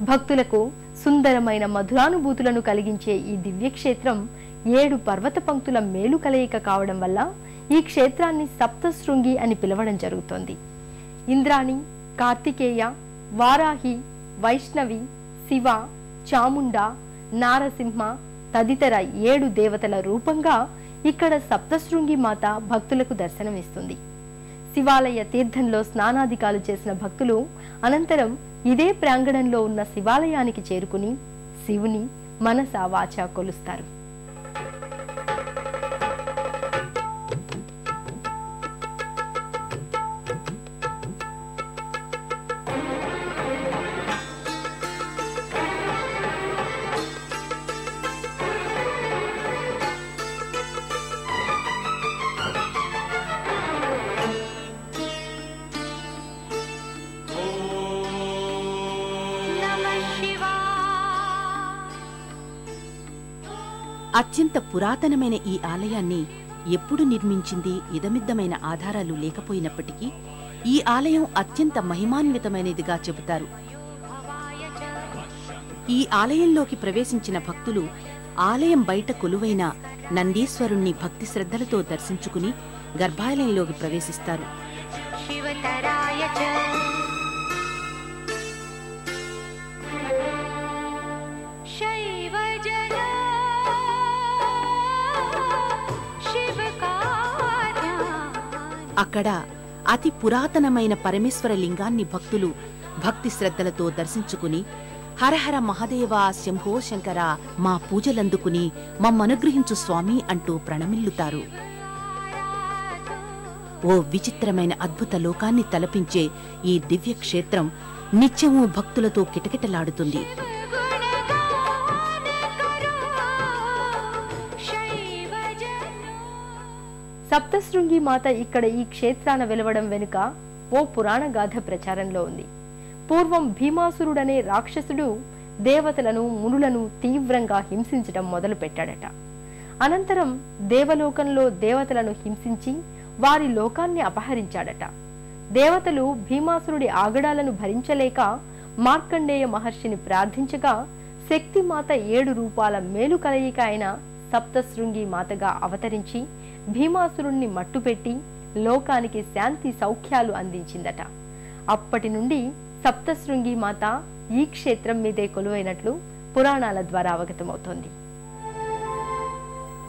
భక్తులకు సుందరమైన మధురానుభూతులను కలిగించే ఈ దివ్యక్షేత్రం 7 పర్వత పంక్తుల మేలు కలయిక కావడం వల్ల ఈ క్షేత్రాన్ని సప్తశృంగి అని పిలవడం జరుగుతోంది. ఇంద్రాణి, కార్తికేయ, వారాహి, వైష్ణవి, శివ, చాముండ, నారసింహ తదితర 7 దేవతల రూపంగా ఇక్కడ సప్తశృంగి మాత భక్తులకు దర్శనమిస్తుంది. శివాలయ తీర్థంలో స్నానాధికాలు చేసిన భక్తులు అనంతరం ఇదే ప్రాంగణంలో ఉన్న శివాలయానికి చేరుకుని శివుని మనసా వాచా కొలుస్తారు. అత్యంత పురాతనమైన ఈ ఆలయాన్ని ఎప్పుడు నిర్మించింది ఇదమిద్దమైన ఆధారాలు లేకపోయినప్పటికీ ఈ ఆలయం అత్యంత మహిమాన్వితమైనదిగా చెబుతారు. ఈ ఆలయంలోకి ప్రవేశించిన భక్తులు ఆలయం బయట కొలువైన నందీశ్వరుణ్ణి భక్తి శ్రద్ధలతో దర్శించుకుని గర్భాలయంలోకి ప్రవేశిస్తారు. అక్కడ అతి పురాతనమైన పరమేశ్వర లింగాన్ని భక్తులు భక్తి శ్రద్ధలతో దర్శించుకుని హరహర మహాదేవా శంభో శంకర మా పూజలందుకుని మమ్మనుగ్రహించు స్వామి అంటూ ప్రణమిల్లుతారు. ఓ విచిత్రమైన అద్భుత లోకాన్ని తలపించే ఈ దివ్యక్షేత్రం నిత్యమూ భక్తులతో కిటకిటలాడుతుంది. సప్తశృంగి మాత ఇక్కడ ఈ క్షేత్రాన వెలవడం వెనుక ఓ పురాణ గాథ ప్రచారంలో ఉంది. పూర్వం భీమాసురుడనే రాక్షసుడు దేవతలను మునులను తీవ్రంగా హింసించడం మొదలు పెట్టాడట. అనంతరం దేవలోకంలో దేవతలను హింసించి వారి లోకాన్ని అపహరించాడట. దేవతలు భీమాసురుడి ఆగడాలను భరించలేక మార్కండేయ మహర్షిని ప్రార్థించగా శక్తిమాత 7 రూపాల మేలు కలయిక అయిన సప్తశృంగి మాతగా అవతరించి భీమాసురుణ్ణి మట్టుపెట్టి లోకానికి శాంతి సౌఖ్యాలు అందించిందట. అప్పటి నుండి సప్తశృంగి మాత ఈ క్షేత్రం మీదే కొలువైనట్లు పురాణాల ద్వారా అవగతమవుతోంది.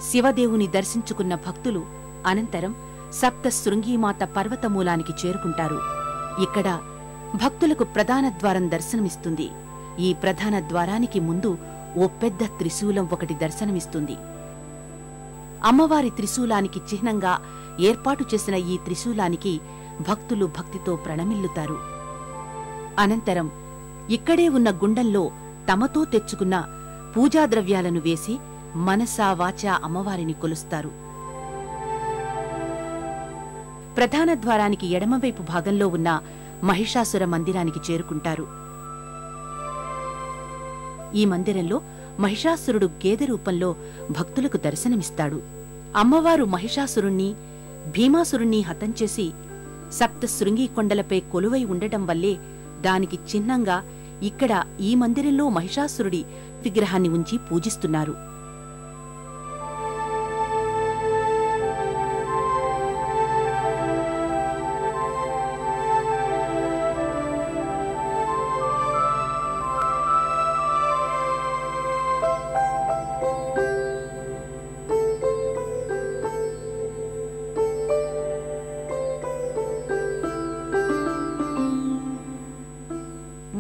శివదేవుని దర్శించుకున్న భక్తులు అనంతరం సప్తశృంగీమాత పర్వతమూలానికి చేరుకుంటారు. ఇక్కడ భక్తులకు ప్రధాన ద్వారం దర్శనమిస్తుంది. ఈ ప్రధాన ద్వారానికి ముందు ఓ పెద్ద త్రిశూలం ఒకటి దర్శనమిస్తుంది. అమ్మవారి త్రిశూలానికి చిహ్నంగా ఏర్పాటు చేసిన ఈ త్రిశూలానికి భక్తులు భక్తితో ప్రణమిల్లుతారు. అనంతరం ఇక్కడే ఉన్న గుండంలో తమతో తెచ్చుకున్న పూజాద్రవ్యాలను వేసి మనసా వాచా అమ్మవారిని కొలుస్తారు. ప్రధాన ద్వారానికి ఎడమవైపు భాగంలో ఉన్న మహిషాసుర మందిరానికి చేరుకుంటారు. ఈ మందిరంలో మహిషాసురుడు గేదె రూపంలో భక్తులకు దర్శనమిస్తాడు. అమ్మవారు మహిషాసురుణ్ణి భీమాసురుణ్ణి హతం చేసి సప్తశృంగి కొండలపై కొలువై ఉండటం వల్లే దానికి చిహ్నంగా ఇక్కడ ఈ మందిరంలో మహిషాసురుడి విగ్రహాన్ని ఉంచి పూజిస్తున్నారు.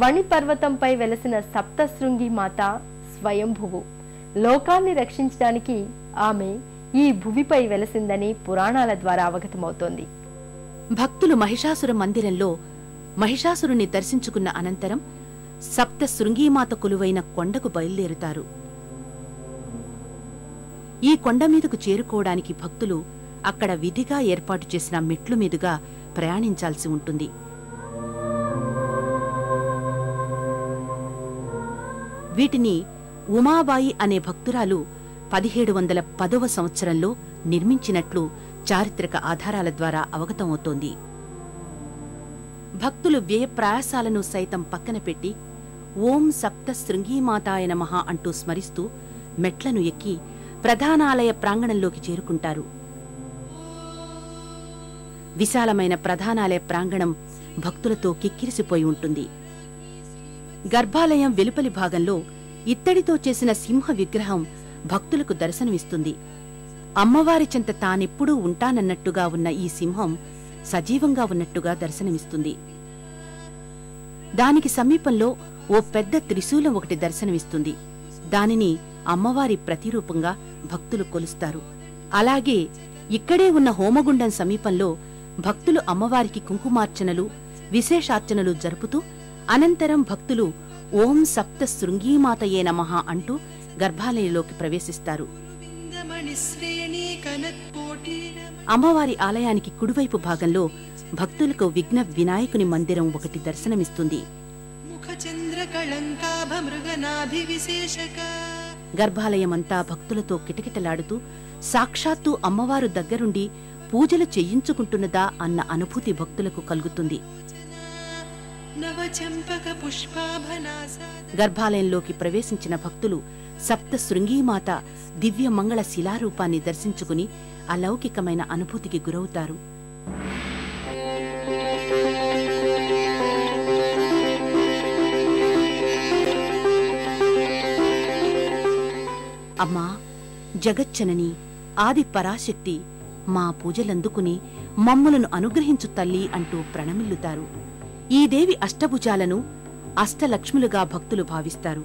వణి పర్వతంపై వెలసిన సప్తశృంగి మాత స్వయంభువు. లోకాన్ని రక్షించడానికి ఆమె ఈ భువిపై వెలసిందని పురాణాల ద్వారా అవగతమవుతోంది. భక్తులు మహిషాసుర మందిరంలో మహిషాసురుణ్ణి దర్శించుకున్న అనంతరం సప్తశృంగీమాత కొలువైన కొండకు బయలుదేరుతారు. ఈ కొండ మీదకు చేరుకోవడానికి భక్తులు అక్కడ విధిగా ఏర్పాటు చేసిన మెట్లు మీదుగా ప్రయాణించాల్సి ఉంటుంది. వీటిని ఉమాబాయి అనే భక్తురాలు 1710వ సంవత్సరంలో నిర్మించినట్లు చారిత్రక ఆధారాల ద్వారా అవగతమవుతోంది. భక్తులు వ్యయ ప్రయాసాలను సైతం పక్కన పెట్టి ఓం సప్త శృంగీమాతాయ నమః అంటూ స్మరిస్తూ మెట్లను ఎక్కి ప్రధానాలయ ప్రాంగణంలోకి చేరుకుంటారు. విశాలమైన ప్రధానాలయ ప్రాంగణం భక్తులతో కిక్కిరిసిపోయి ఉంటుంది. గర్భాలయం వెలుపలి భాగంలో ఇత్తడితో చేసిన సింహ విగ్రహం భక్తులకు దర్శనమిస్తుంది. అమ్మవారి చెంత తానెప్పుడూ ఉంటానన్నట్టుగా ఉన్న ఈ సింహం సజీవంగా ఉన్నట్టుగా దర్శనమిస్తుంది. దానికి సమీపంలో ఓ పెద్ద త్రిశూలం ఒకటి దర్శనమిస్తుంది. దానిని అమ్మవారి ప్రతిరూపంగా భక్తులు కొలుస్తారు. అలాగే ఇక్కడే ఉన్న హోమగుండం సమీపంలో భక్తులు అమ్మవారికి కుంకుమార్చనలు, విశేషార్చనలు జరుపుతూ అనంతరం భక్తులు ఓం సప్త శృంగీమాతయే నమః అంటూ గర్భాలయంలోకి ప్రవేశిస్తారు. అమ్మవారి ఆలయానికి కుడివైపు భాగంలో భక్తులకు విఘ్న వినాయకుని మందిరం ఒకటి దర్శనమిస్తుంది. గర్భాలయమంతా భక్తులతో కిటకిటలాడుతూ సాక్షాత్తు అమ్మవారు దగ్గరుండి పూజలు చేయించుకుంటున్నదా అన్న అనుభూతి భక్తులకు కలుగుతుంది. గర్భాలయంలోకి ప్రవేశించిన భక్తులు సప్త శృంగీమాత దివ్య మంగళ శిలారూపాన్ని దర్శించుకుని అలౌకికమైన అనుభూతికి గురవుతారు. అమ్మా, జగజ్జనని, ఆది పరాశక్తి, మా పూజలందుకుని మమ్ములను అనుగ్రహించు తల్లి అంటూ ప్రణమిల్లుతారు. ఈ దేవి అష్టభుజాలను అష్టలక్ష్ములుగా భక్తులు భావిస్తారు.